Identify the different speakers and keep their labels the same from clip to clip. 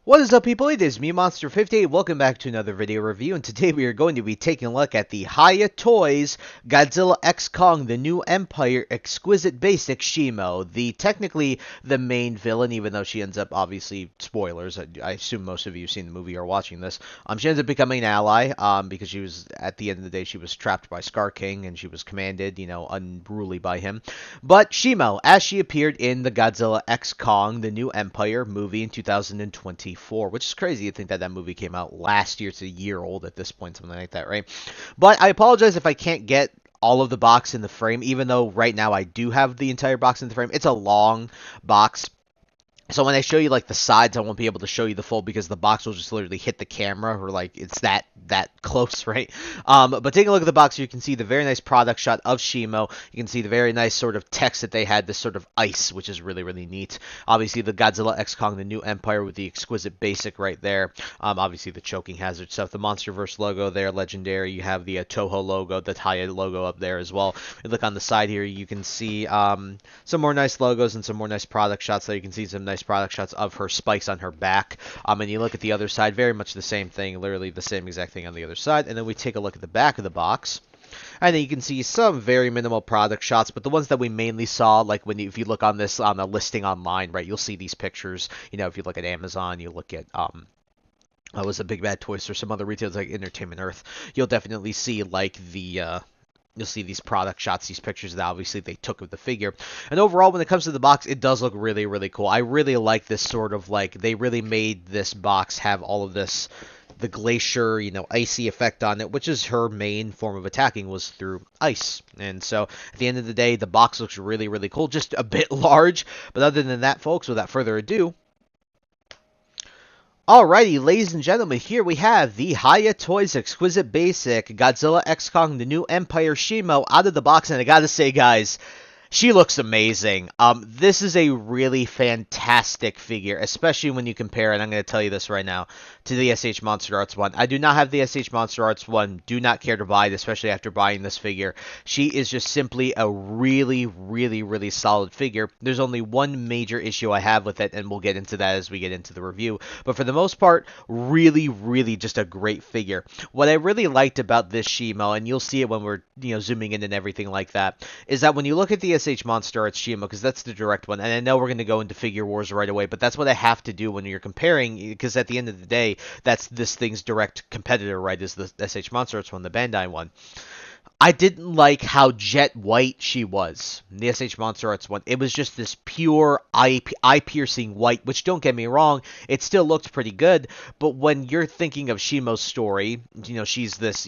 Speaker 1: What is up, people? It is me, Monster58. Welcome back to another video review, and today we are going to be taking a look at the HIYA Toys Godzilla X Kong: The New Empire Exquisite Basic Shimo, technically the main villain, even though she ends up, obviously, spoilers. I assume most of you have seen the movie or are watching this. She ends up becoming an ally, because she was, at the end of the day, she was trapped by Scar King, and she was commanded, unruly by him. But Shimo, as she appeared in the Godzilla X Kong: The New Empire movie in 2020. Which is crazy to think that that movie came out last year. It's a year old at this point, something like that, right? But I apologize if I can't get all of the box in the frame, even though right now I do have the entire box in the frame. It's a long box. So when I show you like the sides, I won't be able to show you the full because the box will just literally hit the camera, or like it's that close, right? But taking a look at the box, you can see the very nice product shot of Shimo. You can see the very nice sort of text that they had, this sort of ice, which is really, really neat. Obviously, the Godzilla X Kong: The New Empire with the exquisite basic right there. Obviously, the choking hazard stuff, the MonsterVerse logo there, legendary. You have the Toho logo, the HIYA logo up there as well. You look on the side here, you can see some more nice logos and some more nice product shots. So you can see some nice product shots of her spikes on her back. And you look at the other side, very much the same thing, literally the same exact thing on the other side. And then we take a look at the back of the box. And then you can see some very minimal product shots, but the ones that we mainly saw, like if you look on this on the listing online, right, you'll see these pictures. If you look at Amazon, you look at was a Big Bad Toys or some other retailers like Entertainment Earth, you'll definitely see like you'll see these product shots, these pictures that obviously they took of the figure. And overall, when it comes to the box, it does look really, really cool. I really like this sort of like, they really made this box have all of this, the glacier, icy effect on it, which is her main form of attacking, was through ice. And so at the end of the day, the box looks really, really cool, just a bit large. But other than that, folks, without further ado, alrighty, ladies and gentlemen, here we have the HIYA Toys Exquisite Basic Godzilla X Kong: The New Empire Shimo out of the box, and I gotta say, guys, she looks amazing. This is a really fantastic figure, especially when you compare, and I'm going to tell you this right now, to the SH Monster Arts one. I do not have the SH Monster Arts one. Do not care to buy it, especially after buying this figure. She is just simply a really, really, really solid figure. There's only one major issue I have with it, and we'll get into that as we get into the review. But for the most part, really, really just a great figure. What I really liked about this Shimo, and you'll see it when we're zooming in and everything like that, is that when you look at the SH Monster Arts Shimo, because that's the direct one, and I know we're going to go into Figure Wars right away, but that's what I have to do when you're comparing, because at the end of the day, that's this thing's direct competitor, right, is the SH Monster Arts one, the Bandai one. I didn't like how jet white she was, the SH Monster Arts one. It was just this pure eye-piercing white, which, don't get me wrong, it still looked pretty good, but when you're thinking of Shimo's story, she's this,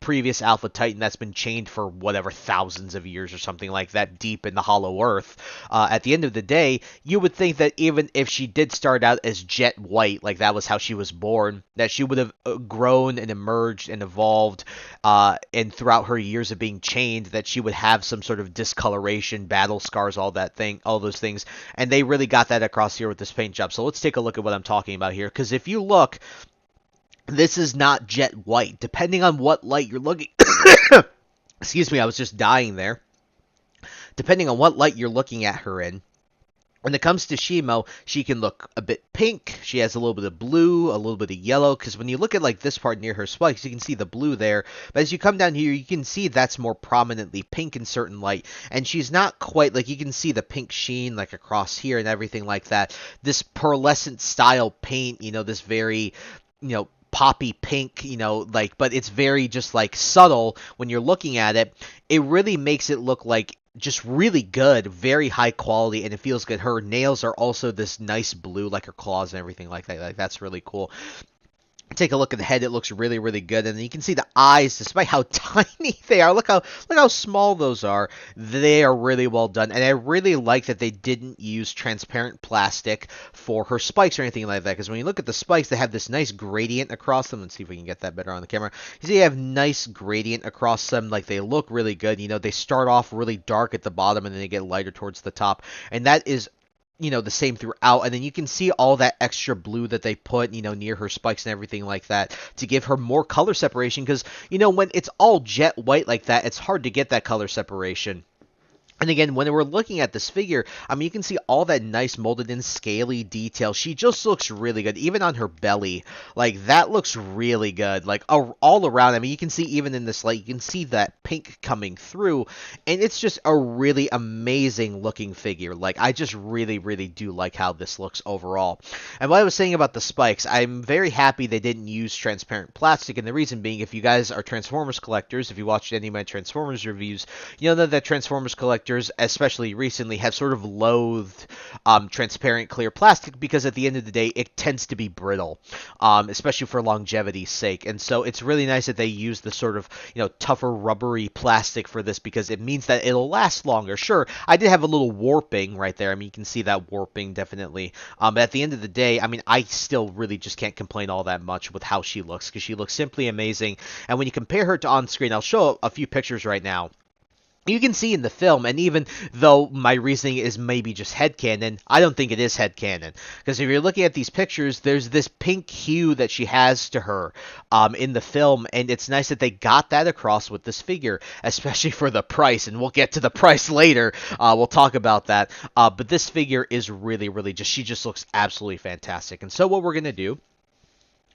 Speaker 1: previous Alpha Titan that's been chained for whatever, thousands of years or something like that, deep in the Hollow Earth. At the end of the day, you would think that even if she did start out as jet white, like that was how she was born, that she would have grown and emerged and evolved, and throughout her years of being chained, that she would have some sort of discoloration, battle scars, all those things, and they really got that across here with this paint job. So let's take a look at what I'm talking about here, because if you look, this is not jet white. Depending on what light you're looking, excuse me, I was just dying there. Depending on what light you're looking at her in, when it comes to Shimo, she can look a bit pink. She has a little bit of blue, a little bit of yellow, because when you look at like this part near her spikes, you can see the blue there. But as you come down here, you can see that's more prominently pink in certain light. And she's not quite, like, you can see the pink sheen like across here and everything like that. This pearlescent style paint, this very, poppy pink, but it's very just like subtle when you're looking at it. It really makes it look like just really good, very high quality, and it feels good. Her nails are also this nice blue, like her claws and everything like that. Like, that's really cool. Take a look at the head; it looks really, really good, and you can see the eyes, despite how tiny they are. Look how small those are. They are really well done, and I really like that they didn't use transparent plastic for her spikes or anything like that. Because when you look at the spikes, they have this nice gradient across them. Let's see if we can get that better on the camera. You see, they have nice gradient across them. Like, they look really good. They start off really dark at the bottom, and then they get lighter towards the top, and that is the same throughout. And then you can see all that extra blue that they put, near her spikes and everything like that to give her more color separation. Because, when it's all jet white like that, it's hard to get that color separation. And again, when we're looking at this figure, I mean, you can see all that nice molded in scaly detail. She just looks really good, even on her belly. Like, that looks really good. Like, all around, I mean, you can see even in this light, you can see that pink coming through. And it's just a really amazing looking figure. Like, I just really, really do like how this looks overall. And what I was saying about the spikes, I'm very happy they didn't use transparent plastic. And the reason being, if you guys are Transformers collectors, if you watched any of my Transformers reviews, you know that Transformers collectors, especially recently, have sort of loathed transparent clear plastic because at the end of the day, it tends to be brittle, especially for longevity's sake. And so it's really nice that they use the sort of, tougher rubbery plastic for this because it means that it'll last longer. Sure, I did have a little warping right there. I mean, you can see that warping definitely. But at the end of the day, I mean, I still really just can't complain all that much with how she looks because she looks simply amazing. And when you compare her to on screen, I'll show a few pictures right now. You can see in the film, and even though my reasoning is maybe just headcanon, I don't think it is headcanon. Because if you're looking at these pictures, there's this pink hue that she has to her in the film, and it's nice that they got that across with this figure, especially for the price, and we'll get to the price later. We'll talk about that. But this figure is really, really she just looks absolutely fantastic. And so what we're going to do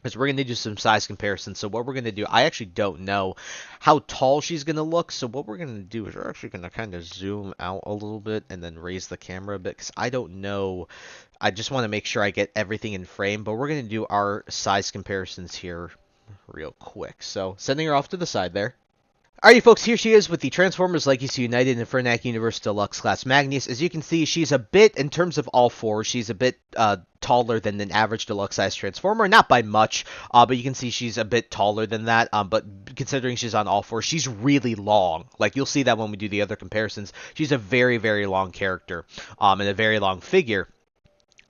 Speaker 1: is we're going to do some size comparisons. So what we're going to do, I actually don't know how tall she's going to look. So what we're going to do is we're actually going to kind of zoom out a little bit and then raise the camera a bit because I don't know. I just want to make sure I get everything in frame. But we're going to do our size comparisons here real quick. So sending her off to the side there. Alrighty, folks, here she is with the Transformers Legacy United Infernac Universe Deluxe Class Magnus. As you can see, she's a bit, in terms of all fours, she's a bit taller than an average deluxe size Transformer. Not by much, but you can see she's a bit taller than that. But considering she's on all fours, she's really long. Like, you'll see that when we do the other comparisons. She's a very, very long character and a very long figure.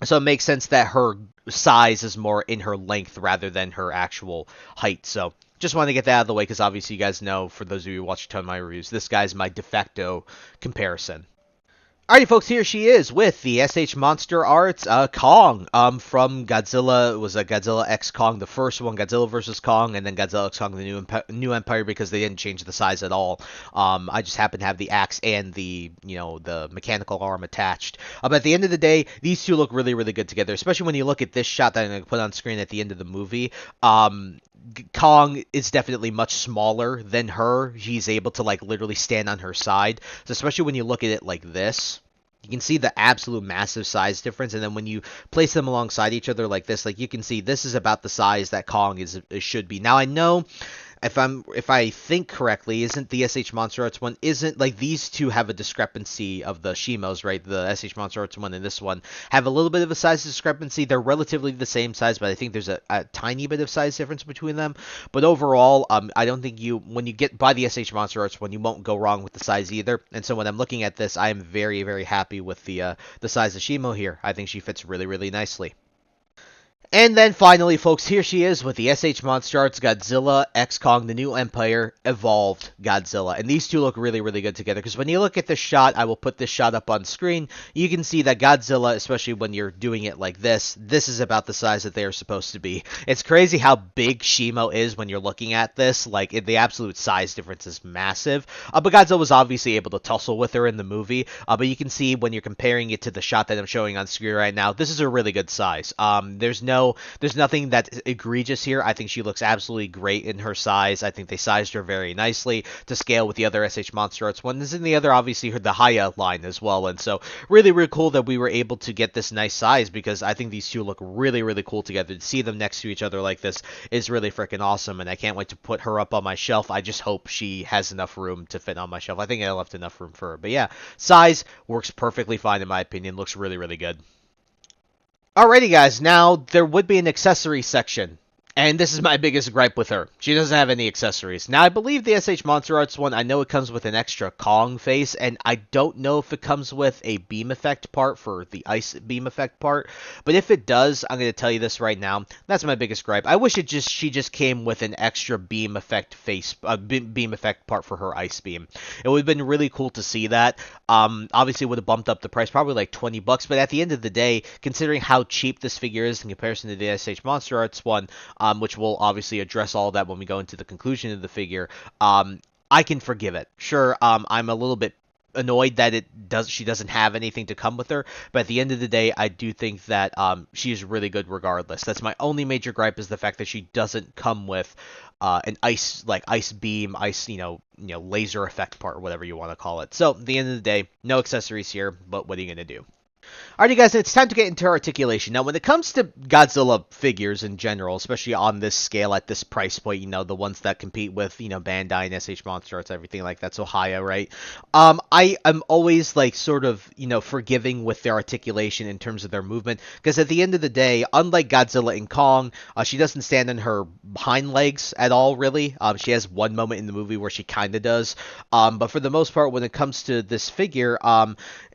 Speaker 1: So it makes sense that her size is more in her length rather than her actual height. So just want to get that out of the way because obviously you guys know, for those of you who watch a ton of my reviews, this guy's my de facto comparison. Alrighty, folks, here she is with the SH Monster Arts Kong from Godzilla. It was a Godzilla X Kong, the first one, Godzilla vs. Kong, and then Godzilla X Kong, the new Empire, because they didn't change the size at all. I just happen to have the axe and the mechanical arm attached. But at the end of the day, these two look really, really good together, especially when you look at this shot that I'm going to put on screen at the end of the movie. Kong is definitely much smaller than her. He's able to literally stand on her side. So especially when you look at it like this, you can see the absolute massive size difference. And then when you place them alongside each other like this, you can see this is about the size that Kong should be. Now I know, if I think correctly, isn't the SH Monster Arts one, isn't, these two have a discrepancy of the Shimos, right? The SH Monster Arts one and this one have a little bit of a size discrepancy. They're relatively the same size, but I think there's a tiny bit of size difference between them. But overall, I don't think when you get by the SH Monster Arts one, you won't go wrong with the size either. And so when I'm looking at this, I am very, very happy with the size of Shimo here. I think she fits really, really nicely. And then finally, folks, here she is with the SH Monster Arts Godzilla X Kong, the New Empire Evolved Godzilla. And these two look really, really good together. Because when you look at this shot, I will put this shot up on screen, you can see that Godzilla, especially when you're doing it like this is about the size that they are supposed to be. It's crazy how big Shimo is when you're looking at this. The absolute size difference is massive. But Godzilla was obviously able to tussle with her in the movie. But you can see when you're comparing it to the shot that I'm showing on screen right now, this is a really good size. There's nothing that's egregious here. I think she looks absolutely great in her size. I think they sized her very nicely to scale with the other SH Monster Arts one. This is in the other, obviously, the HIYA line as well. And so really, really cool that we were able to get this nice size because I think these two look really, really cool together. To see them next to each other like this is really freaking awesome. And I can't wait to put her up on my shelf. I just hope she has enough room to fit on my shelf. I think I left enough room for her. But yeah, size works perfectly fine in my opinion. Looks really, really good. Alrighty, guys, now there would be an accessory section. And this is my biggest gripe with her. She doesn't have any accessories. Now, I believe the SH Monster Arts one, I know it comes with an extra Kong face, and I don't know if it comes with a beam effect part for the ice beam effect part. But if it does, I'm going to tell you this right now. That's my biggest gripe. I wish she just came with an extra beam effect beam effect part for her ice beam. It would have been really cool to see that. Obviously, it would have bumped up the price, probably like $20. But at the end of the day, considering how cheap this figure is in comparison to the SH Monster Arts one, which we'll obviously address all that when we go into the conclusion of the figure, I can forgive it. Sure, I'm a little bit annoyed that she doesn't have anything to come with her, but at the end of the day I do think that she's really good regardless. That's my only major gripe, is the fact that she doesn't come with an ice beam, ice, laser effect part, or whatever you want to call it. So at the end of the day, no accessories here, but what are you going to do? Alrighty, guys, it's time to get into articulation. Now, when it comes to Godzilla figures in general, especially on this scale at this price point, the ones that compete with, Bandai and SH Monster Arts, everything like that, so HIYA, right? I am always, like, sort of, forgiving with their articulation in terms of their movement, because at the end of the day, unlike Godzilla and Kong, she doesn't stand on her hind legs at all, really. She has one moment in the movie where she kind of does, but for the most part, when it comes to this figure,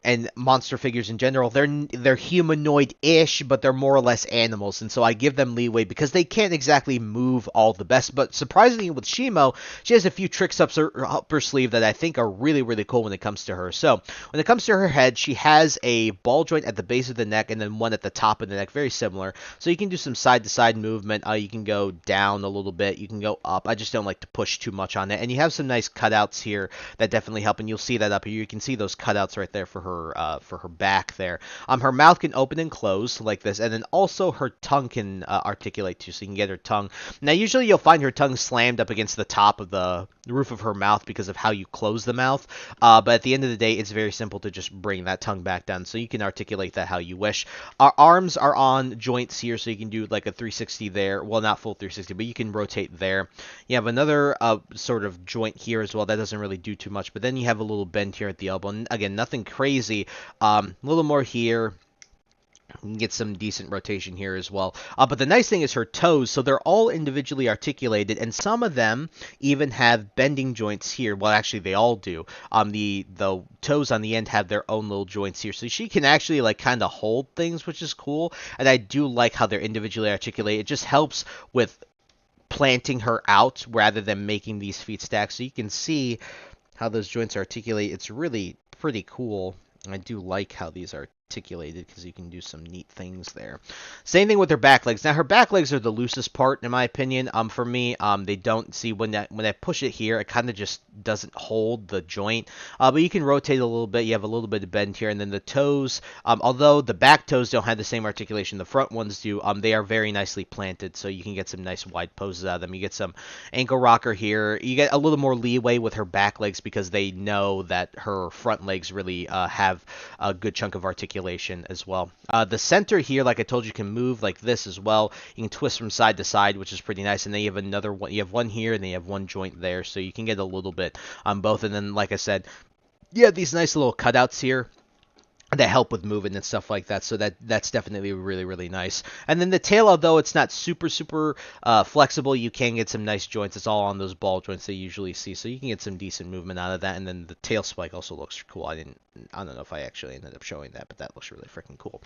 Speaker 1: and monster figures in general, they're humanoid-ish, but they're more or less animals, and so I give them leeway because they can't exactly move all the best. But surprisingly, with Shimo, she has a few tricks up her sleeve that I think are really, really cool when it comes to her. So when it comes to her head, she has a ball joint at the base of the neck and then one at the top of the neck, very similar. So you can do some side-to-side movement. You can go down a little bit. You can go up. I just don't like to push too much on it. And you have some nice cutouts here that definitely help, and you'll see that up here. You can see those cutouts right there for her back there. Her mouth can open and close like this, and then also her tongue can articulate too, so you can get her tongue. Now, usually you'll find her tongue slammed up against the top of the roof of her mouth because of how you close the mouth, but at the end of the day, it's very simple to just bring that tongue back down, so you can articulate that how you wish. Our arms are on joints here, so you can do like a 360 there. Well, not full 360, but you can rotate there. You have another sort of joint here as well. That doesn't really do too much, but then you have a little bend here at the elbow, and again, nothing crazy. A little more here. You can get some decent rotation here as well. But the nice thing is her toes, so they're all individually articulated, and some of them even have bending joints here. Well, actually, they all do. The toes on the end have their own little joints here, so she can actually like kind of hold things, which is cool. And I do like how they're individually articulated. It just helps with planting her out rather than making these feet stack. So you can see how those joints articulate. It's really pretty cool. I do like how these are articulated because you can do some neat things there. Same thing with her back legs. Now her back legs are the loosest part in my opinion. For me, they don't see when I push it here, it kind of just doesn't hold the joint. But you can rotate a little bit. You have a little bit of bend here, and then the toes. Although the back toes don't have the same articulation the front ones do, they are very nicely planted, so you can get some nice wide poses out of them. You get some ankle rocker here. You get a little more leeway with her back legs because they know that her front legs really have a good chunk of articulation as well. The center here, like I told you, can move like this as well. You can twist from side to side, which is pretty nice. And then you have another one. You have one here, and then you have one joint there, so you can get a little bit on both. And then, like I said, you have these nice little cutouts here that help with movement and stuff like that, so that's definitely really, really nice. And then the tail, although it's not super flexible, you can get some nice joints. It's all on those ball joints that you usually see, so you can get some decent movement out of that. And then the tail spike also looks cool. I don't know if I actually ended up showing that, but that looks really freaking cool.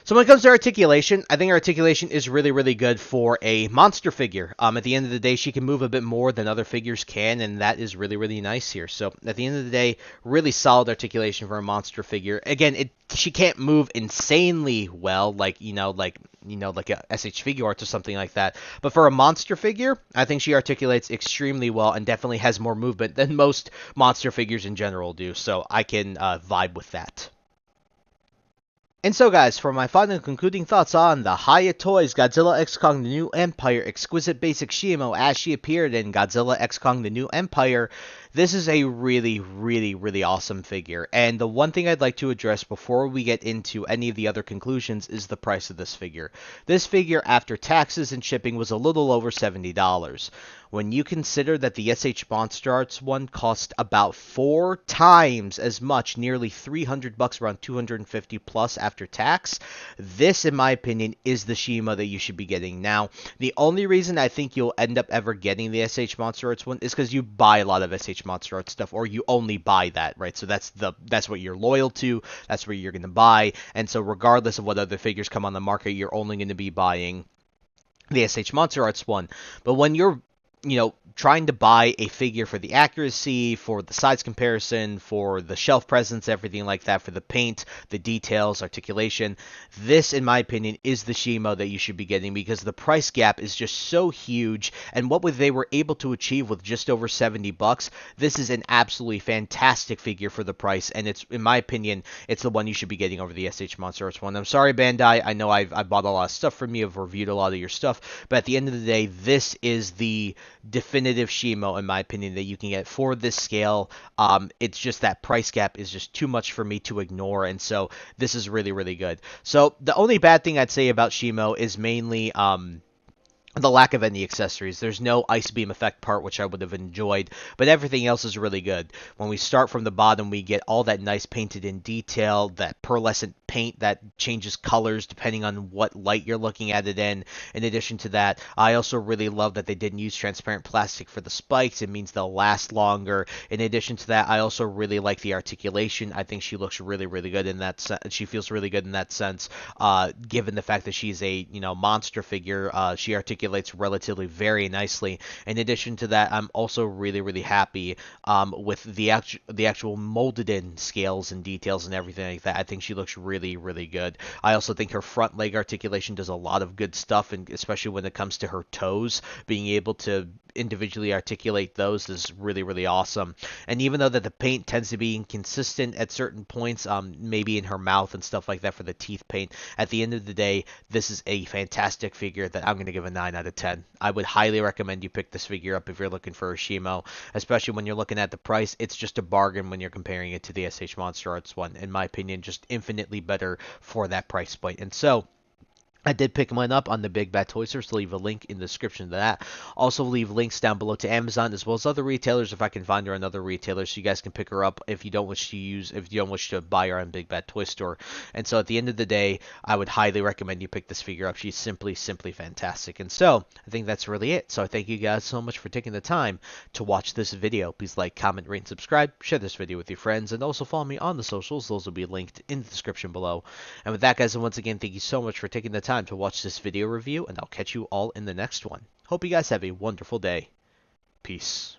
Speaker 1: So when it comes to articulation, I think articulation is really, really good for a monster figure. At the end of the day, she can move a bit more than other figures can, and that is really, really nice here. So at the end of the day, really solid articulation for a monster figure. Again, she can't move insanely well, like a SH Figure Arts or something like that. But for a monster figure, I think she articulates extremely well and definitely has more movement than most monster figures in general do. So I can vibe with that. And so, guys, for my final concluding thoughts on the HIYA Toys Godzilla X Kong The New Empire Exquisite Basic Shimo as she appeared in Godzilla X Kong The New Empire, this is a really, really, really awesome figure. And the one thing I'd like to address before we get into any of the other conclusions is the price of this figure. This figure, after taxes and shipping, was a little over $70. When you consider that the SH Monster Arts one cost about 4 times as much, nearly $300, around 250 plus after tax, this, in my opinion, is the Shimo that you should be getting. Now, the only reason I think you'll end up ever getting the SH Monster Arts one is because you buy a lot of SH Monster Arts stuff, or you only buy that, right? So that's what you're loyal to, that's what you're going to buy, and so regardless of what other figures come on the market, you're only going to be buying the SH Monster Arts one. But when you're trying to buy a figure for the accuracy, for the size comparison, for the shelf presence, everything like that, for the paint, the details, articulation, this, in my opinion, is the Shimo that you should be getting because the price gap is just so huge. And what they were able to achieve with just over $70, this is an absolutely fantastic figure for the price. And it's, in my opinion, it's the one you should be getting over the SH Monster Arts one. I'm sorry, Bandai. I know I bought a lot of stuff from you. I've reviewed a lot of your stuff. But at the end of the day, this is the definitive Shimo, in my opinion, that you can get for this scale. It's just that price gap is just too much for me to ignore. And so this is really, really good. So the only bad thing I'd say about Shimo is mainly the lack of any accessories. There's no ice beam effect part, which I would have enjoyed, but everything else is really good. When we start from the bottom, we get all that nice painted in detail, that pearlescent paint that changes colors depending on what light you're looking at it in. In addition to that, I also really love that they didn't use transparent plastic for the spikes. It means they'll last longer. In addition to that, I also really like the articulation. I think she looks really, really good in that she feels really good in that sense, given the fact that she's a, monster figure. She articulates relatively very nicely. In addition to that, I'm also really, really happy with the actual molded in scales and details and everything like that. I think she looks really, really good. I also think her front leg articulation does a lot of good stuff, and especially when it comes to her toes, being able to individually articulate those is really, really awesome. And even though that the paint tends to be inconsistent at certain points, maybe in her mouth and stuff like that for the teeth paint, at the end of the day, this is a fantastic figure that I'm going to give a 9 out of 10. I would highly recommend you pick this figure up if you're looking for a Shimo, especially when you're looking at the price. It's just a bargain when you're comparing it to the SH Monster Arts one. In my opinion, just infinitely better for that price point. And so I did pick mine up on the Big Bad Toy Store, so leave a link in the description to that. Also, leave links down below to Amazon as well as other retailers if I can find her on other retailers, so you guys can pick her up if you don't wish to buy her on Big Bad Toy Store. And so, at the end of the day, I would highly recommend you pick this figure up. She's simply fantastic. And so, I think that's really it. So, I thank you guys so much for taking the time to watch this video. Please like, comment, rate, and subscribe. Share this video with your friends, and also follow me on the socials. Those will be linked in the description below. And with that, guys, and once again, thank you so much for taking the time to watch this video review, and I'll catch you all in the next one. Hope you guys have a wonderful day. Peace.